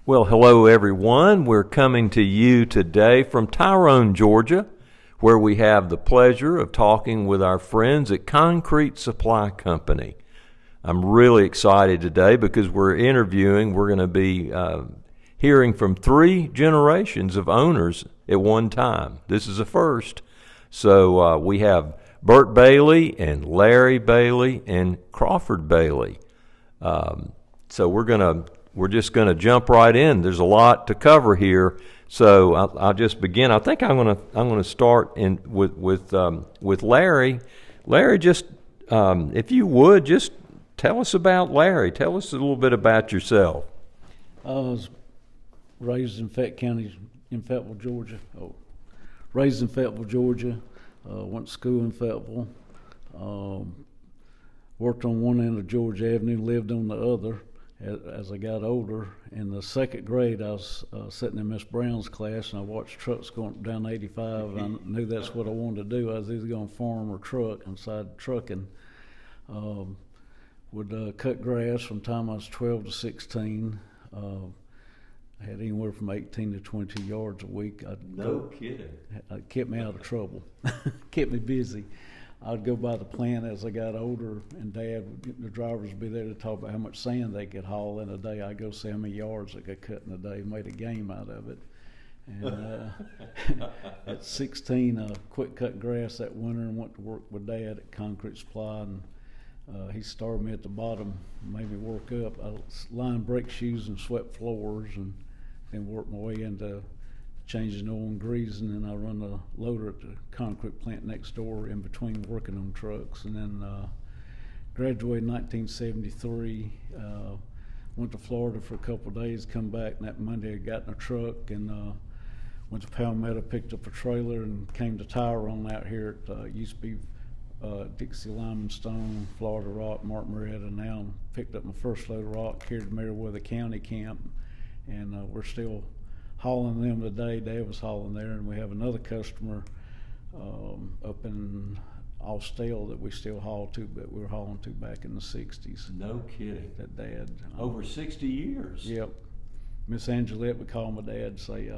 Well, hello everyone. We're coming to you today from Tyrone, Georgia, where we have the pleasure of talking with our friends at Concrete Supply Company. I'm really excited today because we're going to be hearing from 3 generations of owners at one time. This is a first. So we have Burt Bailey and Larry Bailey and Crawford Bailey. So we're just going to jump right in. There's a lot to cover here, so I'll just begin. I think I'm going to start with Larry. Larry, just if you would, just tell us about Larry. Tell us a little bit about yourself. I was raised in Fayetteville, Georgia. Raised in Fayetteville, Georgia. Went to school in Fayetteville. Worked on one end of Georgia Avenue, lived on the other. As I got older, in the 2nd grade, I was sitting in Miss Brown's class, and I watched trucks going down 85. I knew that's what I wanted to do. I was either going to farm or truck, and started trucking. Would cut grass from the time I was 12 to 16. I had anywhere from 18 to 20 yards a week. No kidding. It kept me out of trouble, kept me busy. I'd go by the plant as I got older, and the drivers would be there to talk about how much sand they could haul in a day. I'd go see how many yards they could cut in a day, made a game out of it. And at 16, I quit cutting grass that winter and went to work with Dad at Concrete Supply. And he started me at the bottom, made me work up. I lined brake shoes and swept floors, and then worked my way into changing oil and greasing, and I run the loader at the concrete plant next door in between working on trucks. And then graduated in 1973, went to Florida for a couple of days, come back, and that Monday I got in a truck and went to Palmetto, picked up a trailer, and came to Tyrone out here at used to be Dixie Limestone, Florida Rock, Martin Marietta. Now picked up my first load of rock here to Meriwether County camp, and we're still hauling them today. Dad was hauling there, and we have another customer up in Austell that we still haul to, but we were hauling to back in the 60s. No kidding. That Dad. Over 60 years. Yep. Miss Angelette would call my dad and say,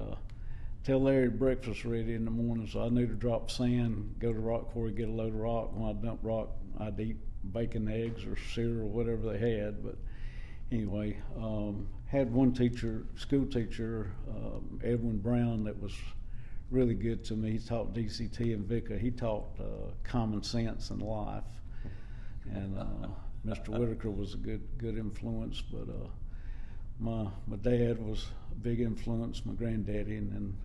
tell Larry breakfast ready in the morning. So I knew to drop sand, go to rock quarry, get a load of rock. When I dumped rock, I'd eat bacon, eggs, or cereal, or whatever they had. But anyway, had one teacher, school teacher, Edwin Brown, that was really good to me. He taught DCT and VICA. He taught common sense and life. And Mr. Whitaker was a good influence. But my dad was a big influence, my granddaddy, and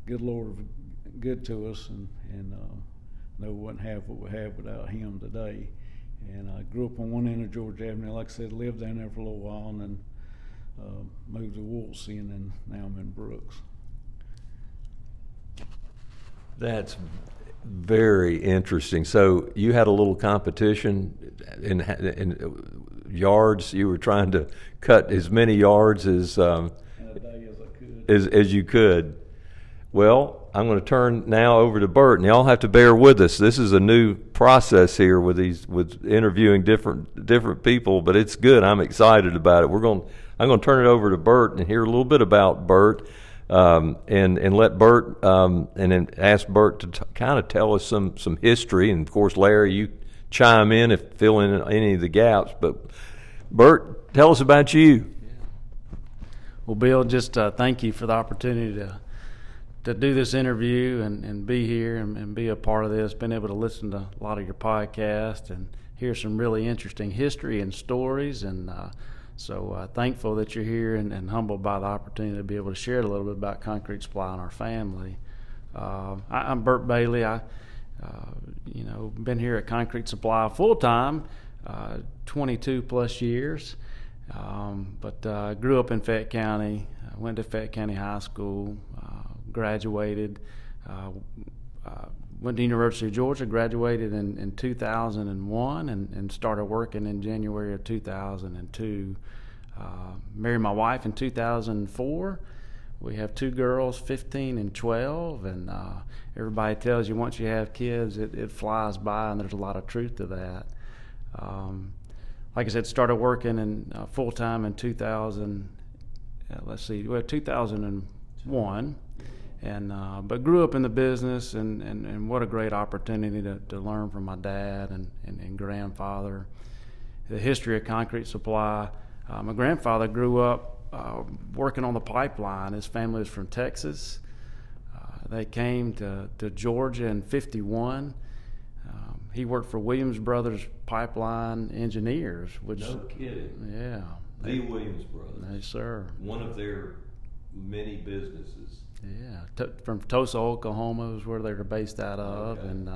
good Lord good to us. And no, we wouldn't have what we have without him today. And I grew up on one end of Georgia Avenue. Like I said, lived down there for a little while, and then moved to Woolsey, and then now I'm in Brooks. That's very interesting. So you had a little competition in yards. You were trying to cut as many yards as In a day as I could. as you could. Well, I'm going to turn now over to Burt, and y'all have to bear with us. This is a new process here with interviewing different people, but it's good. I'm excited about it. I'm going to turn it over to Burt and hear a little bit about Burt, and let Burt and then ask Burt to kind of tell us some history. And of course, Larry, you chime in if fill in any of the gaps. But Burt, tell us about you. Well, Bill, just thank you for the opportunity to do this interview and be here and be a part of this. Been able to listen to a lot of your podcasts and hear some really interesting history and stories, and so thankful that you're here and humbled by the opportunity to be able to share a little bit about Concrete Supply and our family. I'm Burt Bailey. I been here at Concrete Supply full time, 22 plus years, but grew up in Fayette County. Went to Fayette County High School. Graduated, went to University of Georgia, graduated in 2001 and started working in January of 2002. Married my wife in 2004. We have 2 girls, 15 and 12, and everybody tells you once you have kids, it flies by, and there's a lot of truth to that. Like I said, started working in full-time in 2000. let's see, well, 2001. And but grew up in the business, and what a great opportunity to learn from my dad and grandfather the history of concrete supply. My grandfather grew up working on the pipeline. His family was from Texas. They came to Georgia in '51. He worked for Williams Brothers Pipeline Engineers, which No kidding. yeah, The Williams Brothers. yes sir. One of their many businesses. Yeah, from Tulsa, Oklahoma is where they were based out of, Okay. and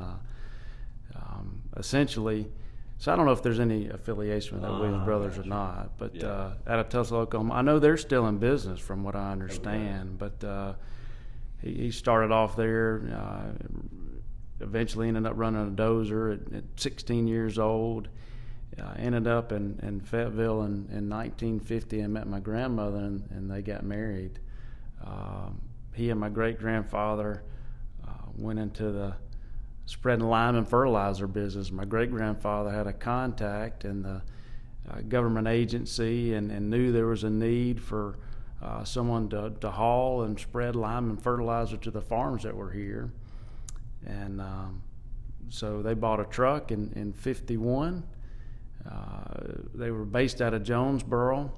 essentially, so I don't know if there's any affiliation with the Williams Brothers or gotcha. not, but Yeah. out of Tulsa, Oklahoma, I know they're still in business from what I understand, but he started off there, eventually ended up running a dozer at 16 years old, ended up in Fayetteville in 1950 and met my grandmother, and they got married. He and my great-grandfather went into the spreading lime and fertilizer business. My great-grandfather had a contact in the government agency and knew there was a need for someone to haul and spread lime and fertilizer to the farms that were here. And so they bought a truck in '51. They were based out of Jonesboro.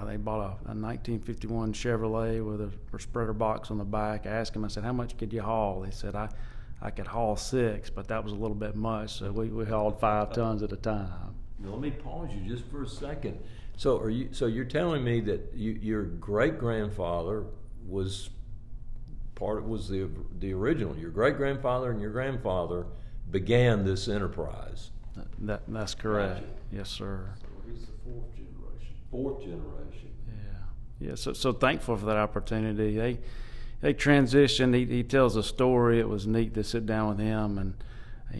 They bought a 1951 Chevrolet with a spreader box on the back. I asked him, I said, how much could you haul? He said, I could haul 6, but that was a little bit much, so we hauled 5 tons at a time. Now, let me pause you just for a second. So you're telling me that your great grandfather was the original. Your great grandfather and your grandfather began this enterprise. That's correct. Gotcha. Yes, sir. He's the 4th generation. Fourth generation. Yeah. So thankful for that opportunity. They transitioned. He tells a story. It was neat to sit down with him and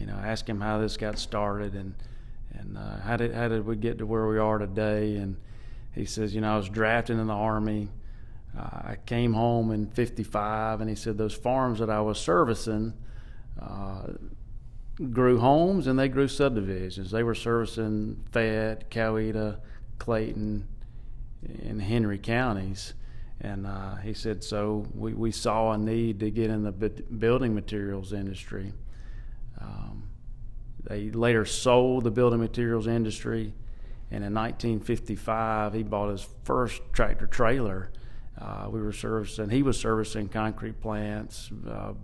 ask him how this got started and how did we get to where we are today. And he says, I was drafted in the Army. I came home in '55, and he said those farms that I was servicing grew homes and they grew subdivisions. They were servicing Fayette, Coweta, Clayton, and Henry counties. And he said, so we saw a need to get in the building materials industry. They later sold the building materials industry, and in 1955 he bought his first tractor trailer. He was servicing concrete plants,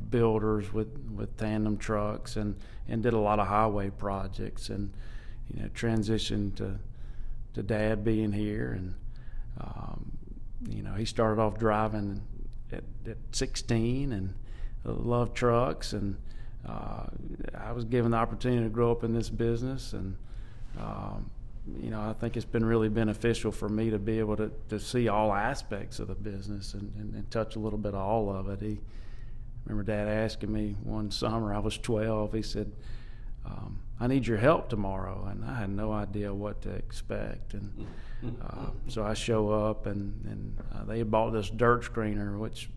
builders with tandem trucks, and did a lot of highway projects, and transitioned to Dad being here, and he started off driving at 16 and loved trucks, and I was given the opportunity to grow up in this business, and I think it's been really beneficial for me to be able to see all aspects of the business and touch a little bit of all of it. I remember Dad asking me one summer, I was 12, he said, I need your help tomorrow, and I had no idea what to expect. And so I show up, and they had bought this dirt screener, which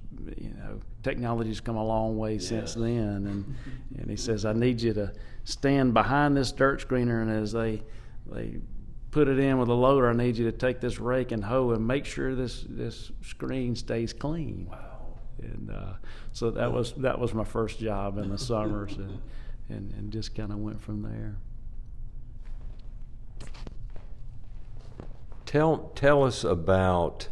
technology's come a long way since then. And he says, I need you to stand behind this dirt screener, and as they put it in with a loader, I need you to take this rake and hoe and make sure this screen stays clean. Wow. And so that was my first job in the summers, and just kind of went from there. Tell us about,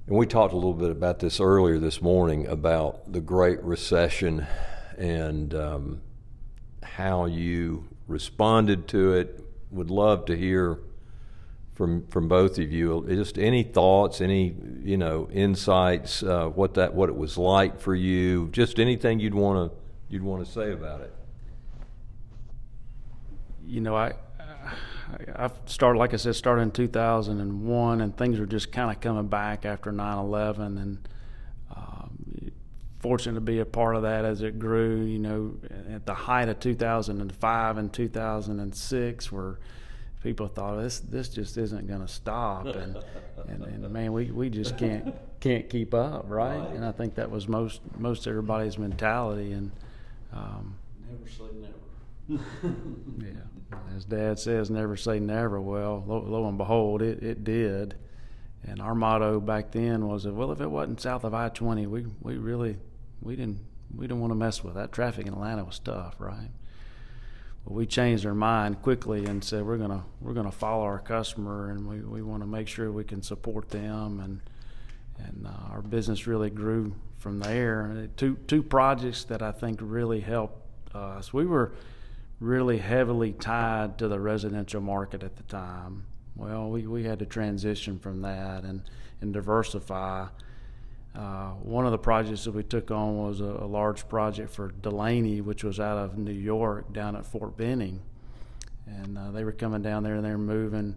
and we talked a little bit about this earlier this morning, about the Great Recession and how you responded to it. Would love to hear from both of you. Just any thoughts, any insights, what it was like for you. Just anything you'd want to say about it. I started in 2001, and things were just kind of coming back after 9/11, and fortunate to be a part of that as it grew. At the height of 2005 and 2006, where people thought this just isn't going to stop, and man, we just can't keep up, right? And I think that was most everybody's mentality, and Never say never. yeah, as Dad says, never say never. Well, lo and behold, it did, And our motto back then was, well, if it wasn't south of I-20, we didn't want to mess with that. Traffic in Atlanta was tough, right? Well, we changed our mind quickly and said we're gonna follow our customer, and we want to make sure we can support them, and our business really grew from there. Two projects that I think really helped us. We were really heavily tied to the residential market at the time. Well, we had to transition from that and diversify. One of the projects that we took on was a large project for Delaney, which was out of New York, down at Fort Benning. And they were coming down there, and they were moving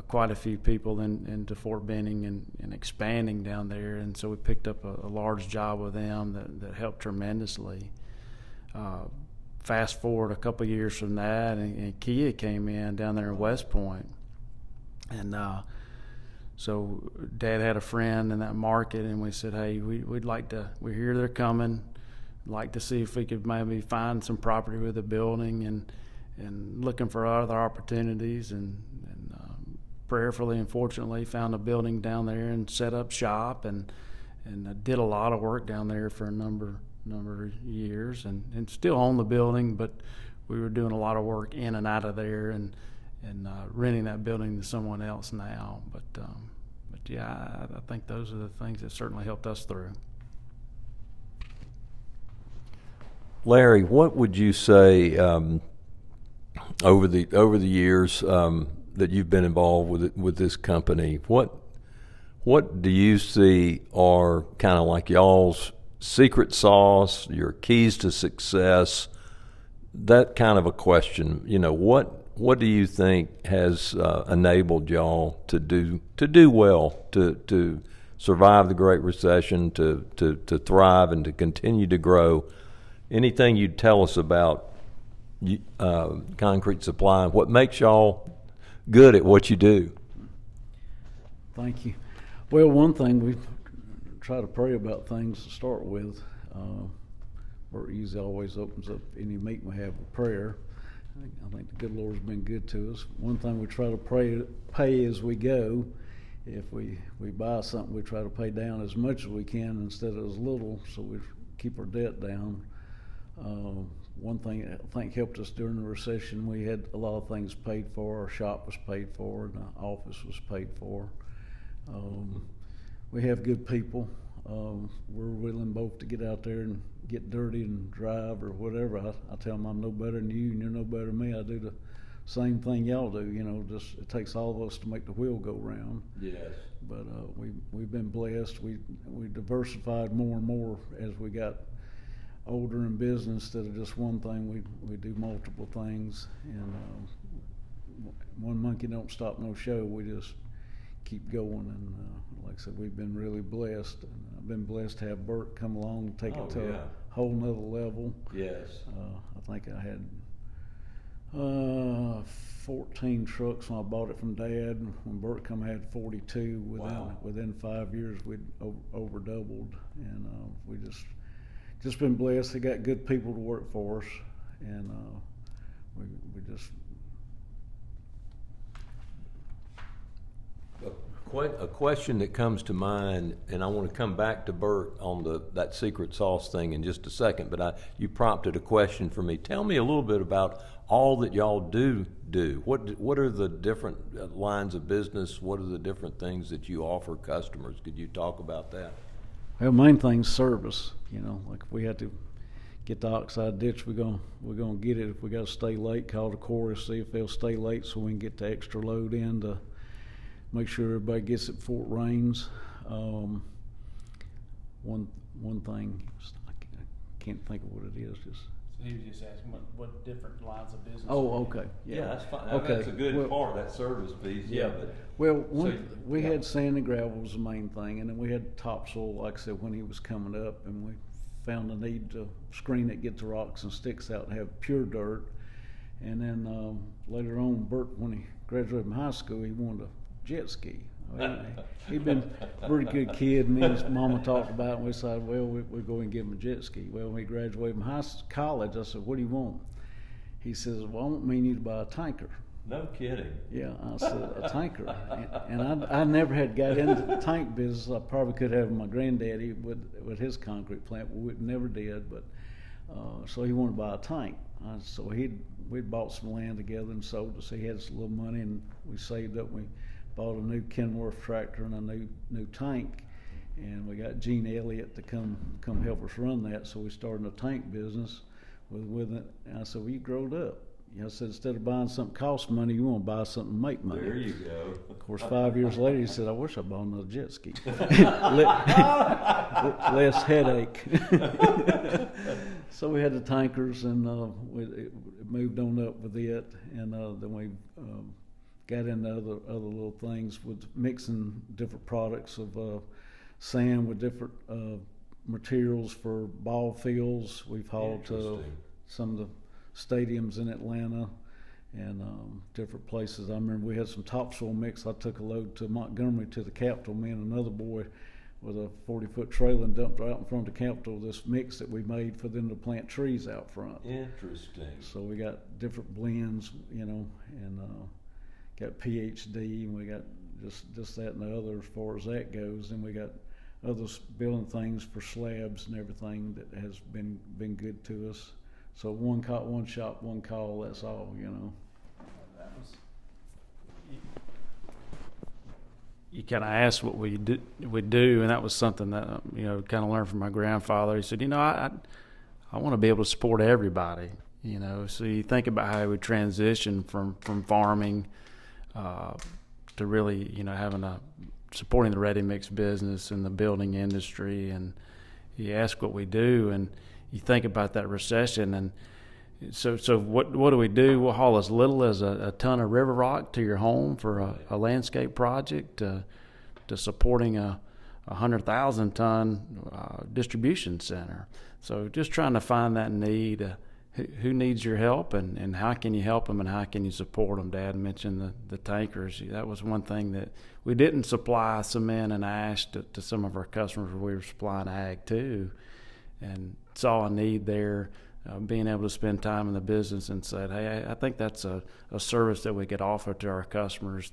quite a few people into Fort Benning and expanding down there. And so we picked up a large job with them that helped tremendously. Fast forward a couple of years from that, and Kia came in down there in West Point. And so Dad had a friend in that market, and we said, hey, we'd like to, we hear they're coming, like to see if we could maybe find some property with a building, and looking for other opportunities, and prayerfully and fortunately found a building down there and set up shop, and did a lot of work down there for a number of years, and still own the building, but we were doing a lot of work in and out of there, and renting that building to someone else now. But yeah, I think those are the things that certainly helped us through. Larry, what would you say over the years that you've been involved with this company? What do you see are kind of like y'all's secret sauce, your keys to success? That kind of a question. What do you think has enabled y'all to do well, to survive the Great Recession, to thrive and to continue to grow? Anything you'd tell us about Concrete Supply and what makes y'all good at what you do? Thank you. Well, one thing, we try to pray about things to start with. Burt usually always opens up any meeting we have with prayer. I think the good Lord's been good to us. One thing we try to pay as we go. If we buy something, we try to pay down as much as we can instead of as little, so we keep our debt down. One thing I think helped us during the recession, we had a lot of things paid for. Our shop was paid for, and the office was paid for. We have good people. We're willing both to get out there and get dirty and drive or whatever. I tell them I'm no better than you, and you're no better than me. I do the same thing y'all do. Just it takes all of us to make the wheel go round. Yes. But we've been blessed. We diversified more and more as we got older in business. Instead of just one thing, we do multiple things. And one monkey don't stop no show. We just keep going, and like I said, we've been really blessed. And I've been blessed to have Burt come along and take it to a whole nother level. Yes. I think I had 14 trucks when I bought it from Dad. When Burt come, I had 42. Within 5 years, we'd over doubled, and we just been blessed. They got good people to work for us, and we just. A question that comes to mind, and I want to come back to Burt on that secret sauce thing in just a second, but you prompted a question for me. Tell me a little bit about all that y'all do. What are the different lines of business? What are the different things that you offer customers? Could you talk about that? Well, main thing's service. Like if we had to get the oxide ditch, we're gonna get it. If we got to stay late, call the chorus, see if they'll stay late so we can get the extra load in to make sure everybody gets it before it rains. One thing, I can't think of what it is. He was just asking what different lines of business. Oh, okay. Yeah, that's fine. Okay. That's a good part, that service piece. Yeah, but we had sand and gravel was the main thing, and then we had topsoil, like I said, when he was coming up, and we found the need to screen it, get the rocks and sticks out, and have pure dirt. And then later on, Burt, when he graduated from high school, he wanted a jet ski. He'd been a pretty good kid, and me and his mama talked about it, and we decided, well, we're going to give him a jet ski. Well, when he graduated from college, I said, what do you want? He says, well, I want me and you to buy a tanker. No kidding. Yeah, I said a tanker, and I never had got into the tank business. I probably could have my granddaddy with his concrete plant, but we never did. But so he wanted to buy a tank, so we'd bought some land together and sold us. He had us a little money, and we saved up. We bought a new Kenworth tractor and a new tank, and we got Gene Elliott to come help us run that. So we started a tank business with it. And I said, "Well, you growed up." I said, instead of buying something cost money, you want to buy something to make money. There you go. Of course, 5 years later, he said, "I wish I bought another jet ski." Less headache. So we had the tankers, and we moved on up with it, and then we got into other little things with mixing different products of sand with different materials for ball fields. We've hauled to some of the stadiums in Atlanta and different places. I remember we had some topsoil mix. I took a load to Montgomery to the Capitol. Me and another boy with a 40-foot trailer and dumped right in front of the Capitol this mix that we made for them to plant trees out front. Interesting. So we got different blends, and got PhD, and we got just that and the other as far as that goes. And we got others building things for slabs and everything that has been good to us. So one shop, one call, that's all, You kind of asked what we do, and that was something that kind of learned from my grandfather. He said, I want to be able to support everybody. So you think about how we transition from farming to really supporting the ready mix business and the building industry, and you ask what we do, and you think about that recession, and so what do we do? We'll haul as little as a ton of river rock to your home for a landscape project, to supporting a 100,000 ton distribution center. So just trying to find that need. Who needs your help, and how can you help them, and how can you support them? Dad mentioned the tankers. That was one thing that we didn't supply cement and ash to some of our customers. We were supplying ag too, and saw a need there, being able to spend time in the business, and said, hey, I think that's a service that we could offer to our customers.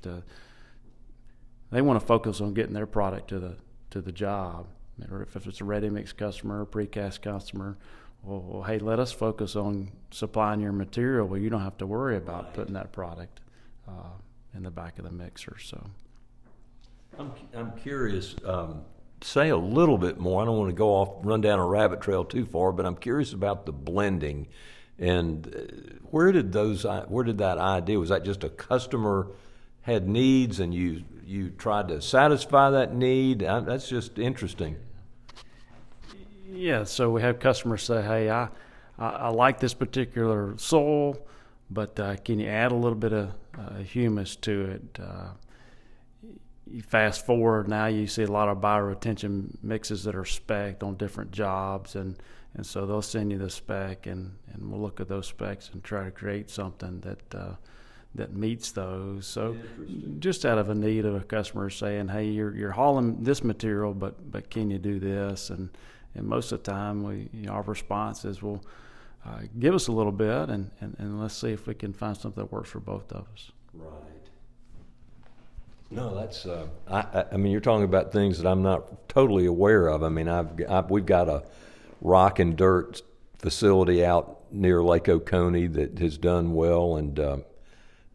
They want to focus on getting their product to the job, or if it's a ready mix customer or precast customer. Well, hey, let us focus on supplying your material where you don't have to worry about putting that product in the back of the mixer. So, I'm curious. Say a little bit more. I don't want to run down a rabbit trail too far, but I'm curious about the blending. And where did that idea? Was that just a customer had needs and you tried to satisfy that need? That's just interesting. Yeah, so we have customers say, hey, I like this particular soil, but can you add a little bit of humus to it? You fast forward now, you see a lot of bioretention mixes that are spec'd on different jobs, and so they'll send you the spec, and we'll look at those specs and try to create something that meets those. So just out of a need of a customer saying, hey, you're hauling this material, but can you do this? And most of the time, our response is, well, give us a little bit, and let's see if we can find something that works for both of us. Right. No, that's. I mean, you're talking about things that I'm not totally aware of. I mean, we've got a rock and dirt facility out near Lake Oconee that has done well, and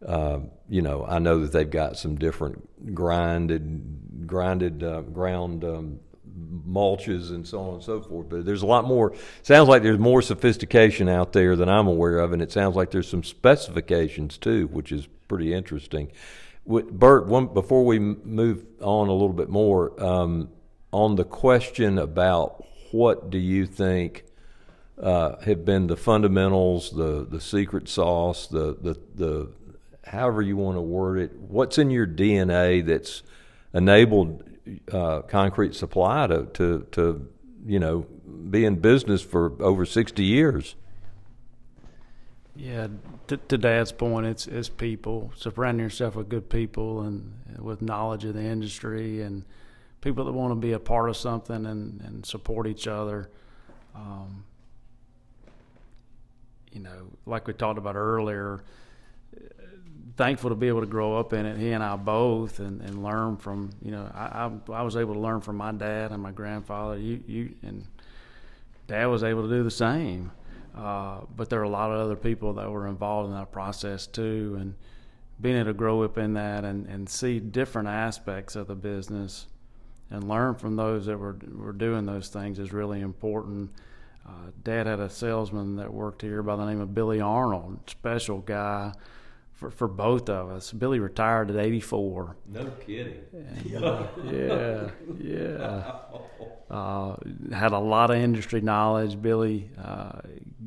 I know that they've got some different grounded ground. Mulches and so on and so forth, but there's a lot more. Sounds like there's more sophistication out there than I'm aware of, and it sounds like there's some specifications too, which is pretty interesting. Burt, before we move on a little bit more, on the question about what do you think have been the fundamentals, the secret sauce, the however you want to word it, what's in your DNA that's enabled Concrete Supply to be in business for over 60 years? Yeah, to Dad's point, it's people. Surrounding yourself with good people and with knowledge of the industry, and people that want to be a part of something and support each other. Like we talked about earlier, thankful to be able to grow up in it, he and I both, and learn from, I was able to learn from my dad and my grandfather. You and Dad was able to do the same. But there are a lot of other people that were involved in that process too, and being able to grow up in that and see different aspects of the business and learn from those that were doing those things is really important. Dad had a salesman that worked here by the name of Billy Arnold, special guy for both of us. Billy retired at 84. No kidding. Yeah. Had a lot of industry knowledge. Billy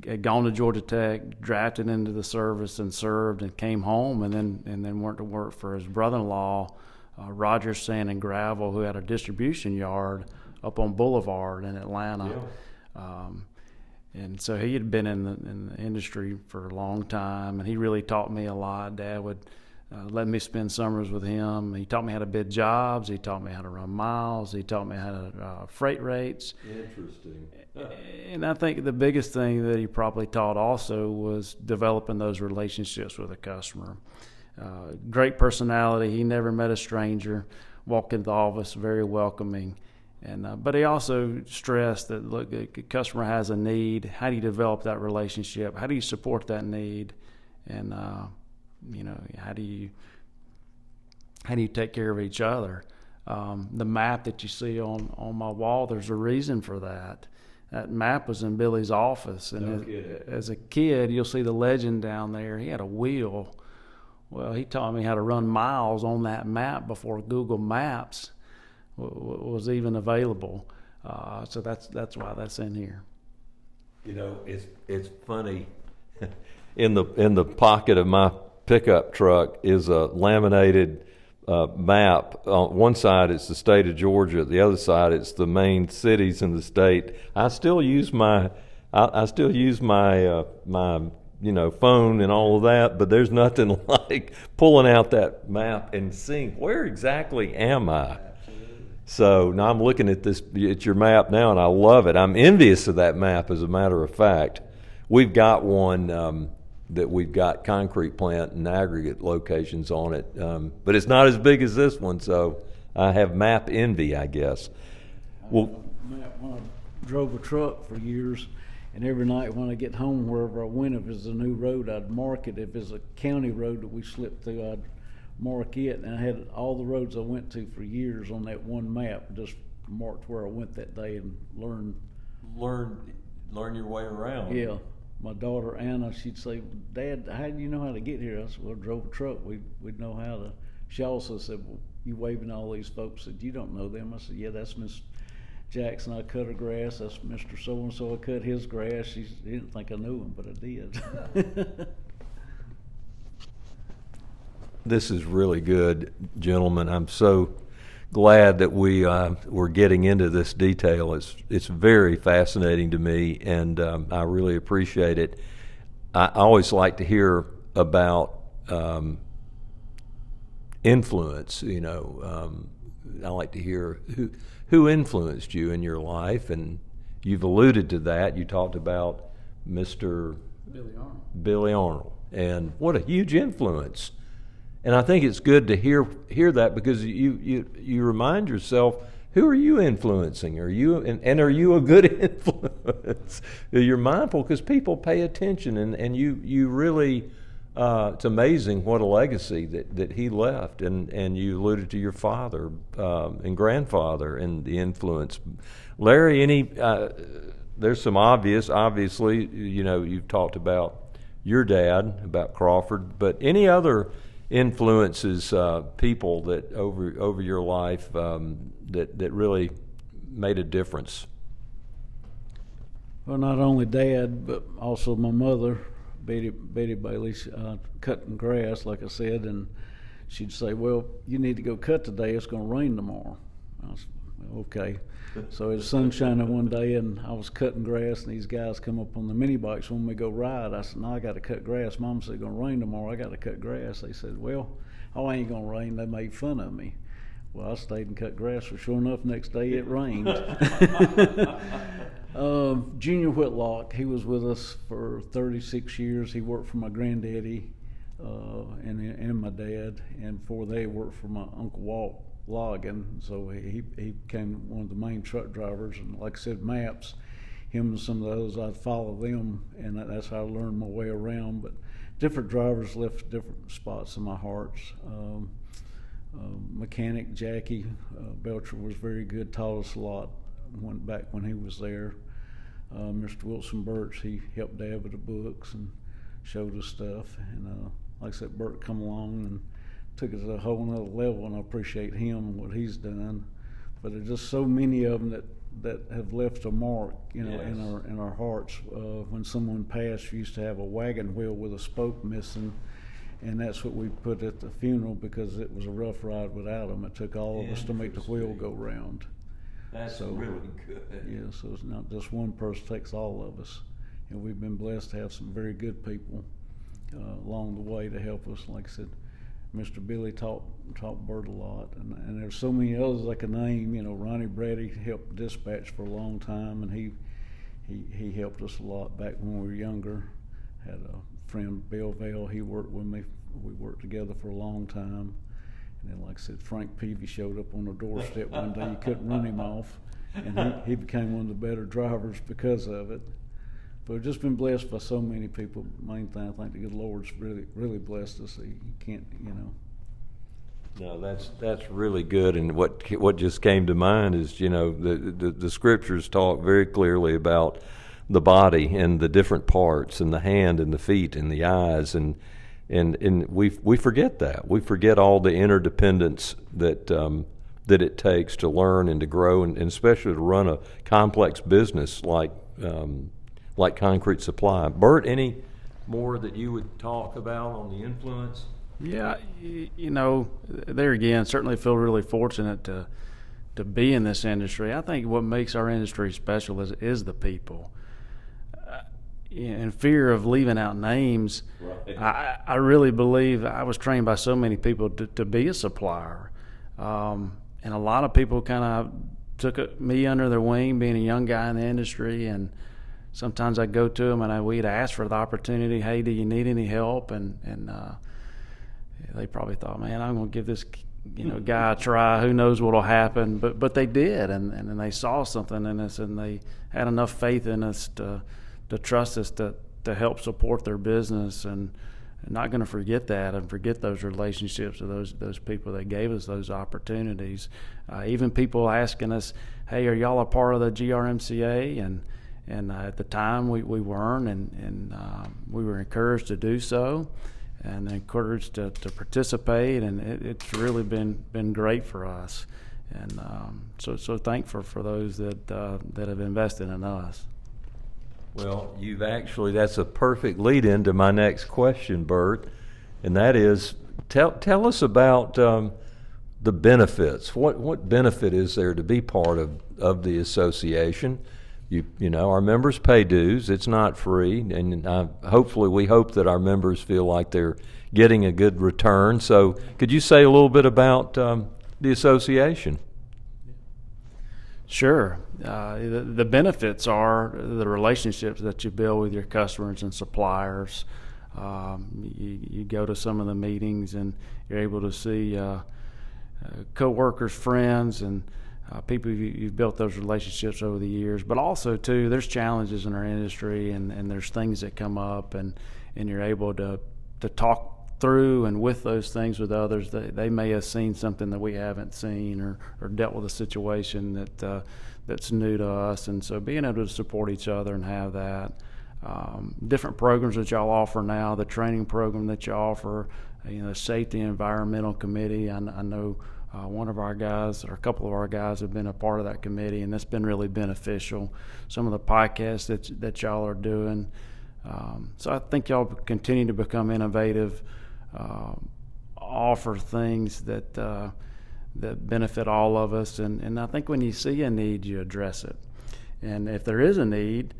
had gone to Georgia Tech, drafted into the service and served, and came home, and then went to work for his brother-in-law, Roger Sand and Gravel, who had a distribution yard up on Boulevard in Atlanta. Yeah. And so he had been in the industry for a long time, and he really taught me a lot. Dad would let me spend summers with him. He taught me how to bid jobs. He taught me how to run miles. He taught me how to freight rates. Interesting. And I think the biggest thing that he probably taught also was developing those relationships with a customer. Great personality. He never met a stranger. Walked into the office, very welcoming. But he also stressed that, look, the customer has a need. How do you develop that relationship? How do you support that need? And how do you take care of each other? The map that you see on my wall, there's a reason for that. That map was in Billy's office, and as a kid, you'll see the legend down there. He had a wheel. Well, he taught me how to run miles on that map before Google Maps was even available. So that's why that's in here. It's funny. In the pocket of my pickup truck is a laminated map. On one side it's the state of Georgia, the other side it's the main cities in the state. I still use my phone and all of that, but there's nothing like pulling out that map and seeing where exactly am I. So now I'm looking at your map now, and I love it. I'm envious of that map, as a matter of fact. We've got one that we've got concrete plant and aggregate locations on it, but it's not as big as this one, so I have map envy, I guess. When I drove a truck for years, and every night when I get home, wherever I went, if it's a new road, I'd mark it. If it's a county road that we slipped through, I'd mark it, and I had all the roads I went to for years on that one map. Just marked where I went that day and learn your way around. Yeah, my daughter Anna, she'd say, "Dad, how do you know how to get here?" I said, "Well, I drove a truck. We'd know how to." She also said, "Well, you waving all these folks. Said you don't know them." I said, "Yeah, that's Miss Jackson. I cut her grass. That's Mr. So and So. I cut his grass." She didn't think I knew him, but I did. This is really good, gentlemen. I'm so glad that we're getting into this detail. It's very fascinating to me, and I really appreciate it. I always like to hear about influence. I like to hear who influenced you in your life, and you've alluded to that. You talked about Mr. Billy Arnold, and what a huge influence. And I think it's good to hear that, because you remind yourself, who are you influencing? Are you a good influence? You're mindful, because people pay attention, and you really it's amazing what a legacy that he left. And you alluded to your father and grandfather and the influence. Larry, there's some obviously, you've talked about your dad, about Crawford, but any other influences, people that over your life that really made a difference? Well, not only Dad, but also my mother, Betty Bailey, cutting grass, like I said, and she'd say, "Well, you need to go cut today. It's going to rain tomorrow." I said, "Okay." So it was sunshine one day, and I was cutting grass, and these guys come up on the mini bikes when we go ride. I said, "No, I got to cut grass." Mom said, "It's going to rain tomorrow. I got to cut grass." They said, "Well, it ain't going to rain." They made fun of me. Well, I stayed and cut grass. So sure enough, next day it rained. Junior Whitlock, he was with us for 36 years. He worked for my granddaddy. and my dad. And before they worked for my Uncle Walt logging, so he became one of the main truck drivers. And like I said, maps, him and some of the others, I'd follow them, and that's how I learned my way around. But different drivers left different spots in my hearts. Mechanic Jackie Belcher was very good, taught us a lot back when he was there. Mr. Wilson Birch, he helped Dad with the books and showed us stuff. And like I said, Burt come along and took it to a whole nother level, and I appreciate him and what he's done. But there's just so many of them that have left a mark, you know, Yes. in our hearts. When someone passed, we used to have a wagon wheel with a spoke missing, and that's what we put at the funeral because it was a rough ride without them. It took all of us to make the wheel go round. That's So, really good. Yeah, so it's not just one person, takes all of us. And we've been blessed to have some very good people along the way to help us. Like I said, Mr. Billy taught Burt a lot, and there's so many others I can name. You know, Ronnie Brady helped dispatch for a long time, and he helped us a lot back when we were younger. Had a friend, Bill Vale, he worked with me. We worked together for a long time. And then, like I said, Frank Peavy showed up on the doorstep one day. You couldn't run him off, and he became one of the better drivers because of it. But we've just been blessed by so many people. Main thing, I think the good Lord's really blessed us. You can't, you know. No, that's really good. And what just came to mind is, you know, the scriptures talk very clearly about the body and the different parts, and the hand and the feet and the eyes, and we forget that. We forget all the interdependence that it takes to learn and to grow, and especially to run a complex business like Concrete Supply. Burt, any more that you would talk about on the influence? Yeah, you know, there again, certainly feel really fortunate to be in this industry. I think what makes our industry special is the people. In fear of leaving out names, right. I really believe I was trained by so many people to be a supplier. And a lot of people kind of took me under their wing, being a young guy in the industry, and sometimes I'd go to them and we'd ask for the opportunity, hey, do you need any help? And they probably thought, man, I'm going to give this guy a try. Who knows what will happen? But they did, and they saw something in us, and they had enough faith in us to trust us to help support their business, and not going to forget that and forget those relationships with those people that gave us those opportunities. Even people asking us, hey, are y'all a part of the GRMCA? And at the time we weren't, and we were encouraged to do so, and encouraged to participate, and it's really been great for us. And so thankful for those that have invested in us. Well, that's a perfect lead in to my next question, Burt, and that is, tell us about the benefits. What benefit is there to be part of the association? You know, our members pay dues. It's not free, and hopefully we hope that our members feel like they're getting a good return. So could you say a little bit about the association? Sure. The benefits are the relationships that you build with your customers and suppliers. You go to some of the meetings and you're able to see co-workers, friends, and people you've built those relationships over the years. But also, too, there's challenges in our industry, and there's things that come up, and you're able to talk through and with those things with others. They may have seen something that we haven't seen, or dealt with a situation that's new to us, and so being able to support each other and have that. Different programs that y'all offer now, the training program that you offer, the safety and environmental committee. I know one of our guys, or a couple of our guys, have been a part of that committee, and that's been really beneficial. Some of the podcasts that y'all are doing. So I think y'all continue to become innovative, offer things that benefit all of us, and I think when you see a need, you address it. And if there is a need,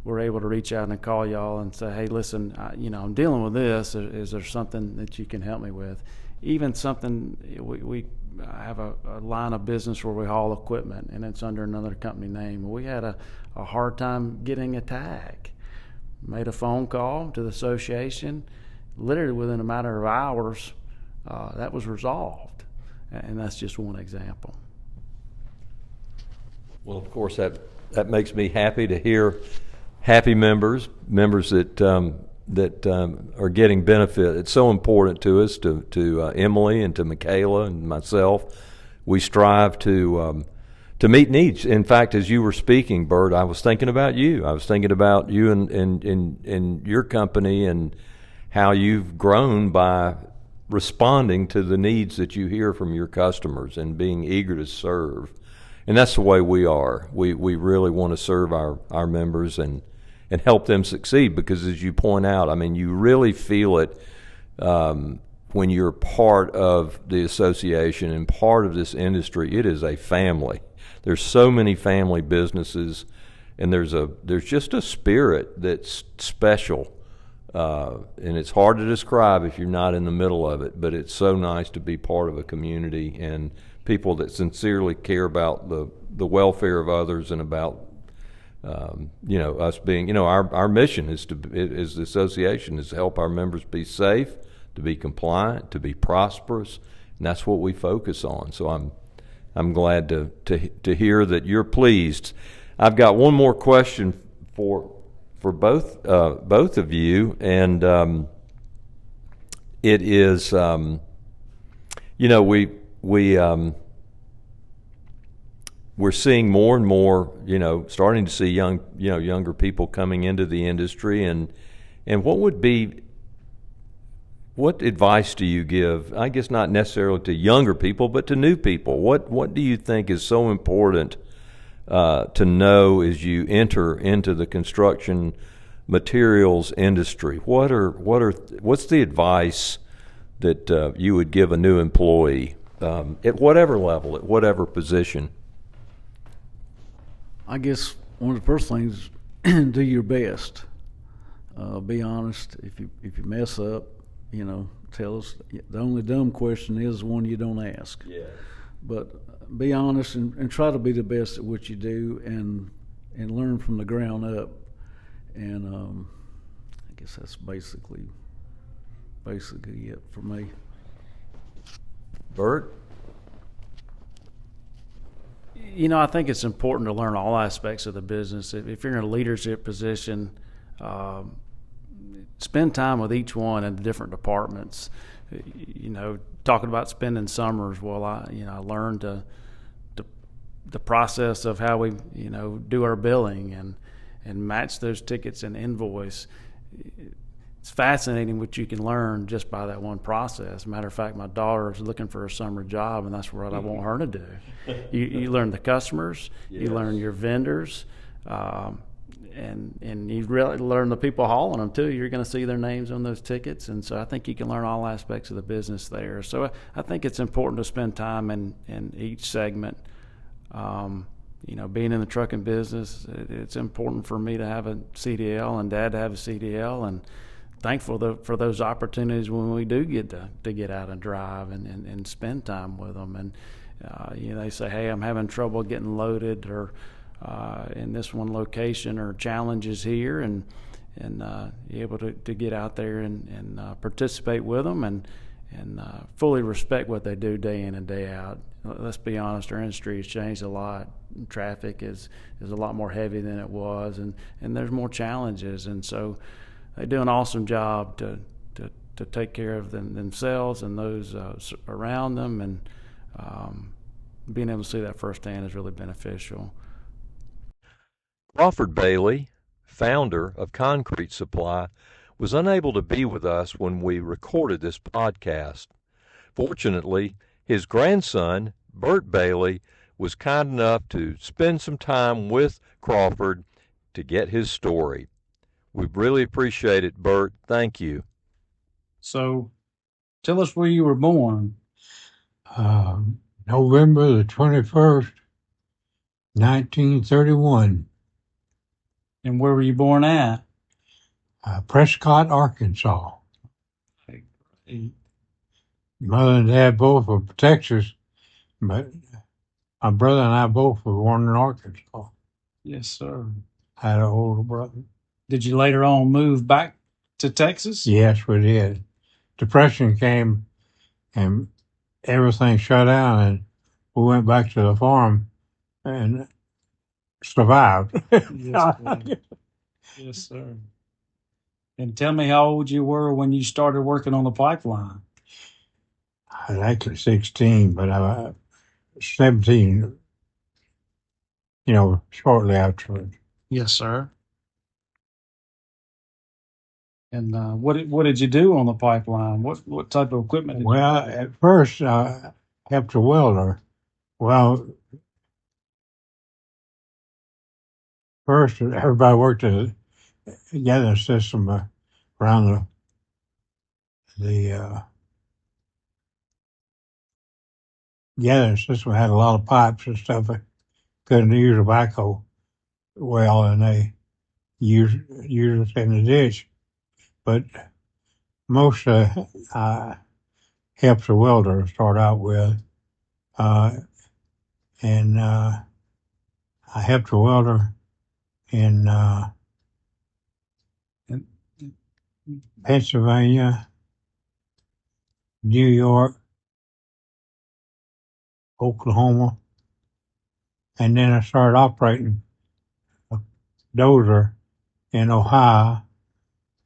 we're able to reach out and call y'all and say, hey, listen, I'm dealing with this. Is there something that you can help me with? Even something, we have a line of business where we haul equipment, and it's under another company name. We had a hard time getting a tag. Made a phone call to the association, literally within a matter of hours, that was resolved. And that's just one example. Well, of course, that makes me happy to hear happy members that are getting benefit. It's so important to us, to Emily and to Michaela and myself. We strive to meet needs. In fact, as you were speaking, Burt, I was thinking about you. I was thinking about you and your company and how you've grown by responding to the needs that you hear from your customers and being eager to serve. And that's the way we are. We really want to serve our members and help them succeed, because as you point out, I mean, you really feel it when you're part of the association and part of this industry. It is a family. There's so many family businesses, and there's just a spirit that's special. And it's hard to describe if you're not in the middle of it, but it's so nice to be part of a community and people that sincerely care about the welfare of others and about us being, our mission is as the association is to help our members be safe, to be compliant, to be prosperous, and that's what we focus on. So I'm glad to hear that you're pleased. I've got one more question for both of you, and it is we're seeing more and more, starting to see younger people coming into the industry, and what advice do you give? I guess not necessarily to younger people, but to new people. What do you think is so important to know as you enter into the construction materials industry? What's the advice that you would give a new employee at whatever level, at whatever position? I guess one of the first things, do your best. Be honest. If you mess up, tell us. The only dumb question is one you don't ask. Yeah. But be honest and try to be the best at what you do and learn from the ground up. And I guess that's basically it for me. Burt? I think it's important to learn all aspects of the business. If you're in a leadership position, spend time with each one in the different departments. Talking about spending summers, well, I learned the process of how we, do our billing and match those tickets and invoice. It's fascinating what you can learn just by that one process. Matter of fact, my daughter is looking for a summer job, and that's what I want her to do. You learn the customers, yes. You learn your vendors, and you really learn the people hauling them too. You're going to see their names on those tickets, and so I think you can learn all aspects of the business there. So I think it's important to spend time in each segment. Being in the trucking business, it's important for me to have a CDL and Dad to have a CDL, and thankful for those opportunities when we do get to get out and drive and spend time with them. And they say, hey, I'm having trouble getting loaded, or in this one location, or challenges here, and you're able to get out there and participate with them and fully respect what they do day in and day out. Let's be honest, our industry has changed a lot. Traffic is a lot more heavy than it was, and there's more challenges, and so they do an awesome job to take care of themselves and those around them, and being able to see that firsthand is really beneficial. Crawford Bailey, founder of Concrete Supply, was unable to be with us when we recorded this podcast. Fortunately, his grandson, Burt Bailey, was kind enough to spend some time with Crawford to get his story. We really appreciate it, Burt. Thank you. So, tell us where you were born. November the 21st, 1931. And where were you born at? Prescott, Arkansas. Mother and Dad both were from Texas, but my brother and I both were born in Arkansas. Yes, sir. I had an older brother. Did you later on move back to Texas? Yes, we did. Depression came and everything shut down, and we went back to the farm and survived. Yes, sir. Yes, sir. And tell me how old you were when you started working on the pipeline. I was actually 16, but I was 17, shortly afterwards. Yes, sir. And what did you do on the pipeline? What type of equipment did you Well, have? at first, I helped a welder. Well, first, everybody worked at a gathering system around the gathering system had a lot of pipes and stuff. They couldn't use a backhoe well, and they used it in the ditch. But most I helped a welder to start out with, and I helped a welder in And- Pennsylvania, New York, Oklahoma, and then I started operating a dozer in Ohio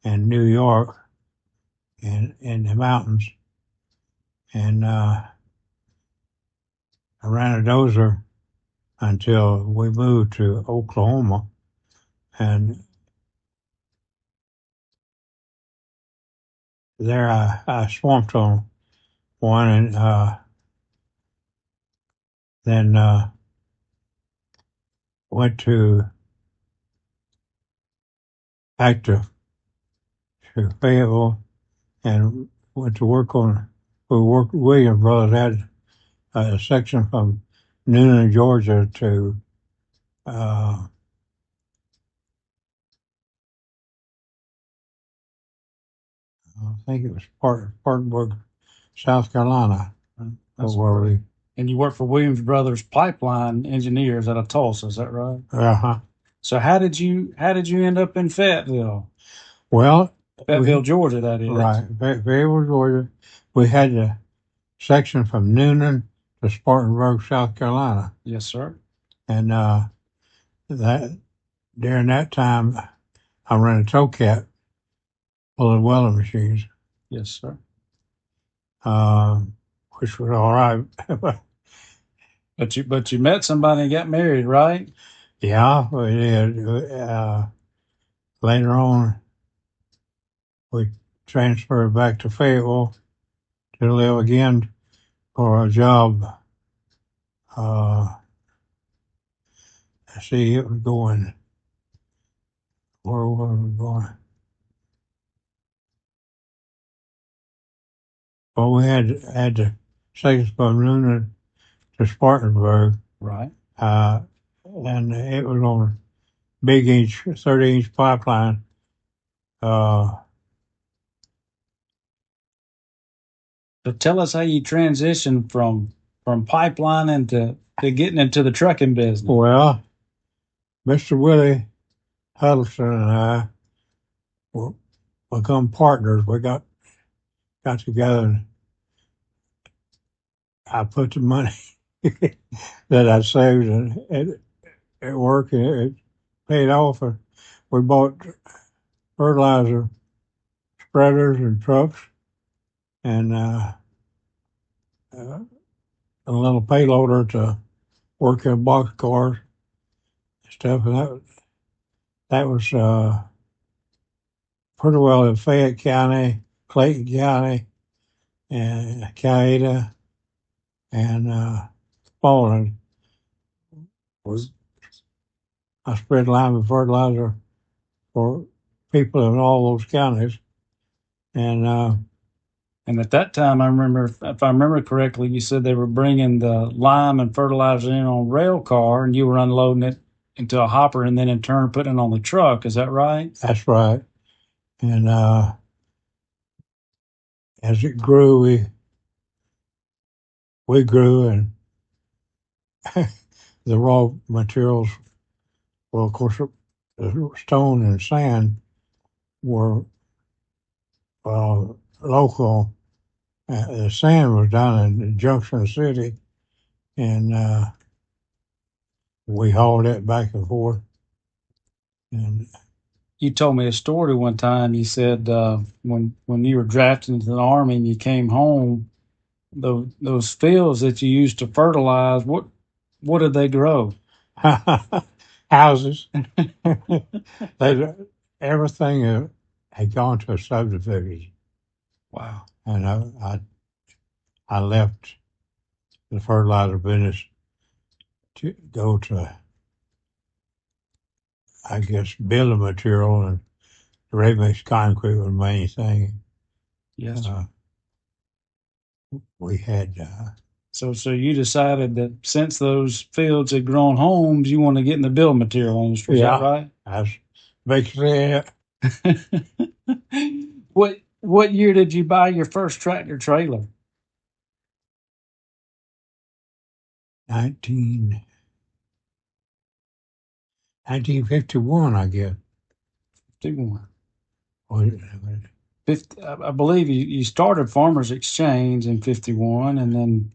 and New York and in the mountains. And I ran a dozer until we moved to Oklahoma. And there I swamped on one, and then went back to Fayetteville and went to work on. Williams Brothers had a section from Noonan, Georgia to I think it was Spartanburg, South Carolina. That's where we And you worked for Williams Brothers Pipeline Engineers out of Tulsa, is that right? uh-huh. So how did you end up in Fayetteville? Well, Fayetteville, Georgia, that is. right, Fayetteville, Georgia. We had a section from Noonan to Spartanburg, South Carolina, Yes, sir. and that during that time I ran a towcat full of welding machines, Yes, sir. which was all right. But you met somebody and got married, right? Yeah, we did. Later on, we transferred back to Fayetteville to live again for a job. See, it was going. Where was we going? Well, we had to take us from Noonan to Spartanburg, Right. and it was on big 30-inch pipeline. So tell us how you transitioned from pipelining to getting into the trucking business. Well, Mr. Willie Huddleston and I were become partners. We got together, and I put the money that I saved at work, and it paid off. And we bought fertilizer spreaders and trucks, and a little payloader to work in box cars and stuff. And that was pretty well in Fayette County, Clayton County, and Cayeta, and Spalding. I spread lime and fertilizer for people in all those counties, and at that time, I remember, if I remember correctly, you said they were bringing the lime and fertilizer in on a rail car, and you were unloading it into a hopper, and then in turn putting it on the truck. Is that right? that's right. And as it grew, we grew, and the raw materials, well, of course, the stone and sand were local. The sand was down in Junction City, and we hauled it back and forth. And You told me a story one time. You said when you were drafted into the Army and you came home, those fields that you used to fertilize, what did they grow? houses, everything had gone to a subdivision. Wow. And I left the fertilizer business to go to, I guess, building material, and ready mix concrete was the main thing. Yes. We had. So you decided that since those fields had grown homes, you want to get in the building material industry. Is that right? That's basically it. What year did you buy your first tractor trailer? 1951, I guess. 51. What, 50, I believe you started Farmers Exchange in 51, and then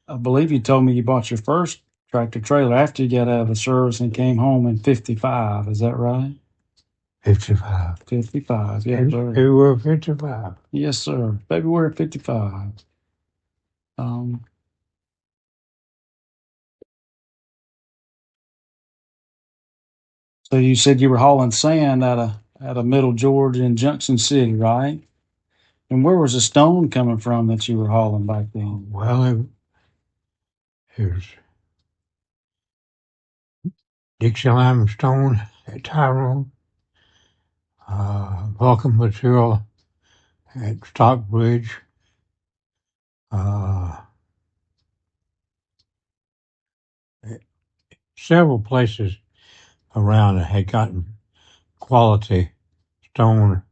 I believe you told me you bought your first tractor trailer after you got out of the service and came home in 55. Is that right? 55. 55, yes, sir. February 55. Yes, sir. February 55. So you said you were hauling sand out of Middle Georgia and Junction City, right? And where was the stone coming from that you were hauling back then? Well, it was Dixie limestone at Tyrone, Vulcan material at Stockbridge, several places around that had gotten quality stone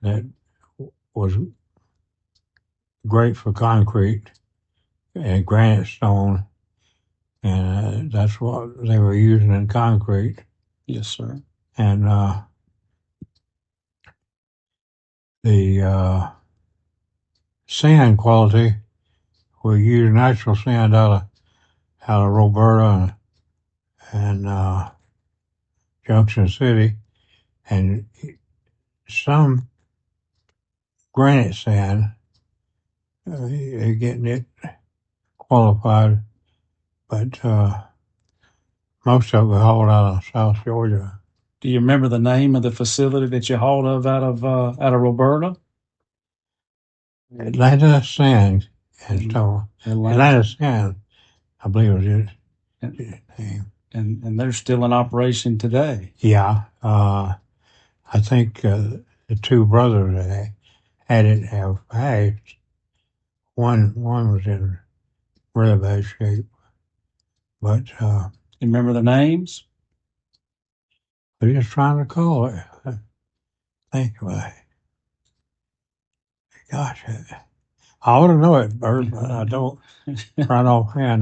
that was great for concrete, and granite stone, and that's what they were using in concrete. Yes, sir. And the sand quality, we use natural sand out of Roberta and Junction City, and some granite sand, they're getting it qualified, but most of it hauled out of South Georgia. Do you remember the name of the facility that you hauled out of Roberta? Atlanta Sand and Stone. Atlanta Sand, I believe was its name. And they're still in operation today. Yeah. I think the two brothers that had it have passed. One was in really bad shape. But you remember the names? We're just trying to call it. Think about it. Gosh, I ought to know it, Burt, but I don't. Right offhand,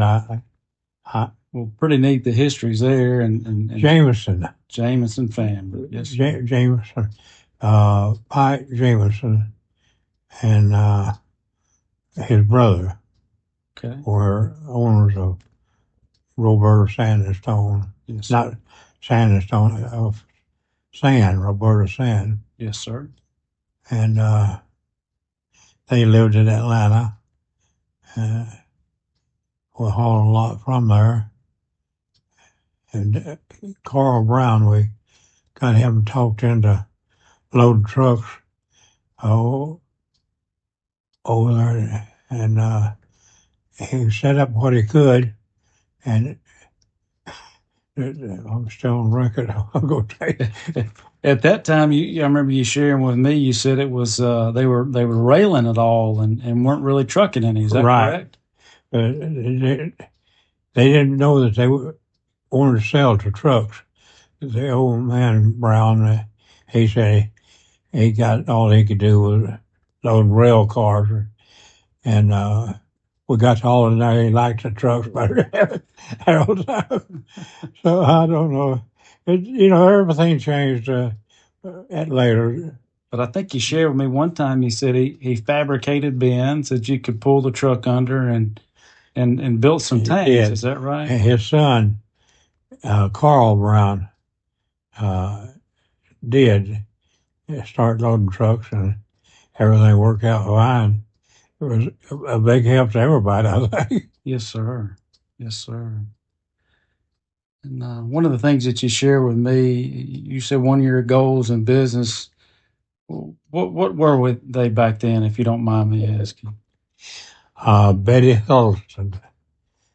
well, pretty neat. The history's there, and Jameson family. Yes, Jameson, Pike Jameson, and his brother were owners of Roberta Sand and Stone. Yes, not Sand and Stone, of sand, Roberta Sand. Yes, sir. And they lived in Atlanta. We hauled a lot from there. And Carl Brown, we got him talked into loading trucks over there, and he set up what he could, and I'm still on record. I'm going to tell you. At that time, I remember you sharing with me. You said it was they were railing it all and weren't really trucking any. Is that correct? They didn't know that they wanted to sell to trucks. The old man Brown, he said he got all he could do was load rail cars, and we got to all in there. He liked the trucks better. So I don't know. Everything changed at later. But I think you shared with me one time, you said he fabricated bins that you could pull the truck under and built some tanks. Yeah. Is that right? And his son, Carl Brown, did start loading trucks, and everything worked out fine. It was a big help to everybody, I think. Yes, sir. Yes, sir. And one of the things that you shared with me, you said one of your goals in business. What were they back then, if you don't mind me asking? Betty Huddleston.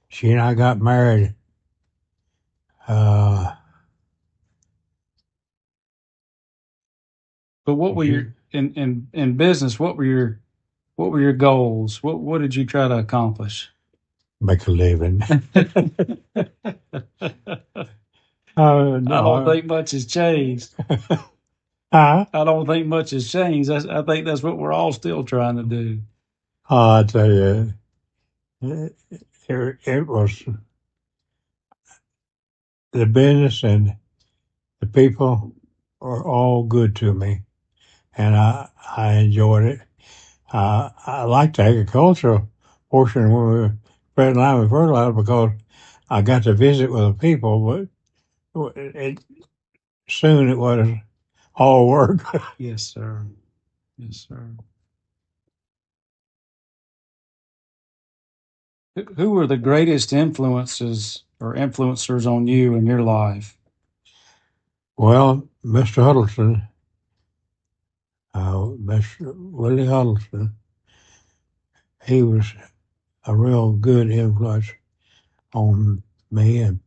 She and I got married. But what were your in business? What were your goals? What did you try to accomplish? Make a living. I don't think much has changed. Huh? I don't think much has changed. I think that's what we're all still trying to do. Oh, I tell you, it was the business and the people were all good to me, and I enjoyed it. I liked the agricultural portion when we were spreading lime and fertilizer because I got to visit with the people, but soon it was all work. Yes, sir. Yes, sir. Who were the greatest influences or influencers on you in your life? Well, Mr. Huddleston, Mr. Willie Huddleston, he was a real good influence on me, and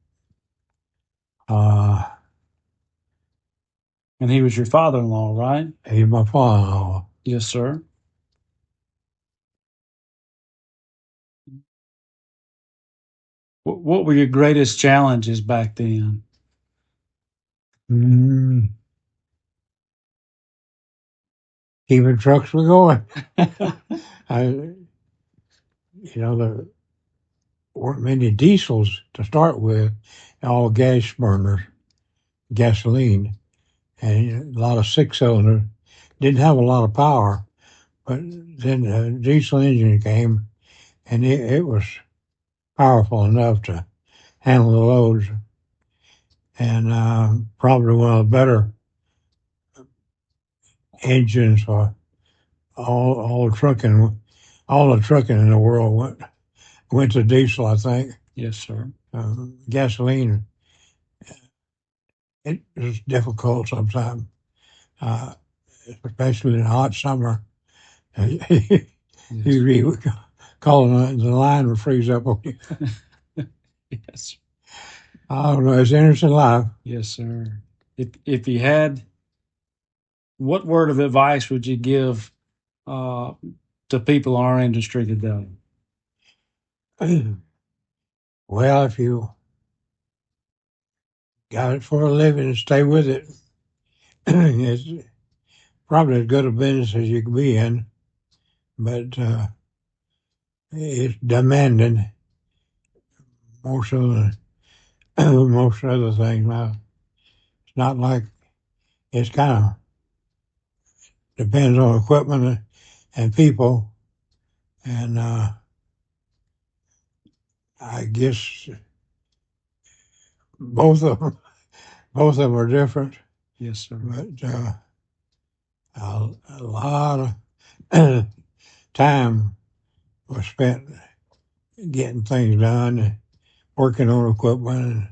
he was your father-in-law, right? he's my father-in-law. Yes, sir. What were your greatest challenges back then? Keeping trucks were going. There weren't many diesels to start with, all gas burners, gasoline, and a lot of six-cylinder. Didn't have a lot of power, but then the diesel engine came, and it was powerful enough to handle the loads, and probably one of the better engines for all trucking. All the trucking in the world went to diesel, I think. Yes, sir. Gasoline, it was difficult sometimes, especially in hot summer. You calling it, the line would freeze up on you. Yes. I don't know. It's interesting life. Yes, sir. If you had, what word of advice would you give to people in our industry today? Well, if you got it for a living, stay with it. It's probably as good a business as you can be in, but it's demanding more so than most other things now. It's not like, it's kind of depends on equipment and people, and I guess both of them are different. Yes, sir. But a lot of time was spent getting things done, and working on equipment and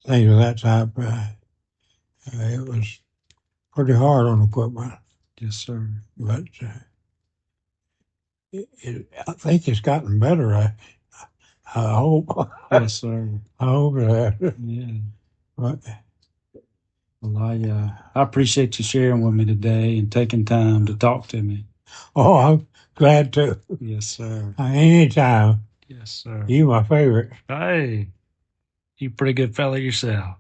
things of that type. It was pretty hard on equipment. Yes, sir. But I think it's gotten better. I hope. Yes, sir. I hope that. Yeah. But Well, I appreciate you sharing with me today and taking time to talk to me. oh, I'm glad to. Yes, sir. Anytime. Yes, sir. You my favorite. Hey, you pretty good fella yourself.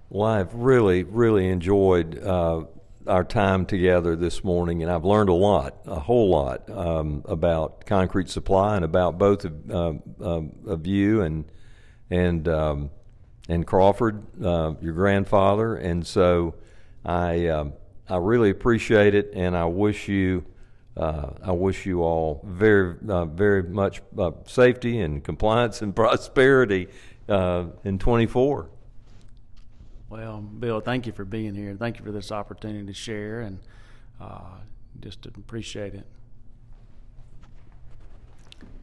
Well, I've really, really enjoyed our time together this morning, and I've learned a whole lot about concrete supply and about both of you and Crawford, your grandfather. And so I I really appreciate it, and I wish you all very much safety and compliance and prosperity in 24. Well, Bill, thank you for being here. Thank you for this opportunity to share, and just appreciate it.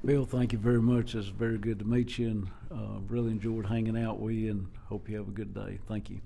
Bill, thank you very much. It's very good to meet you, and really enjoyed hanging out with you, and hope you have a good day. Thank you.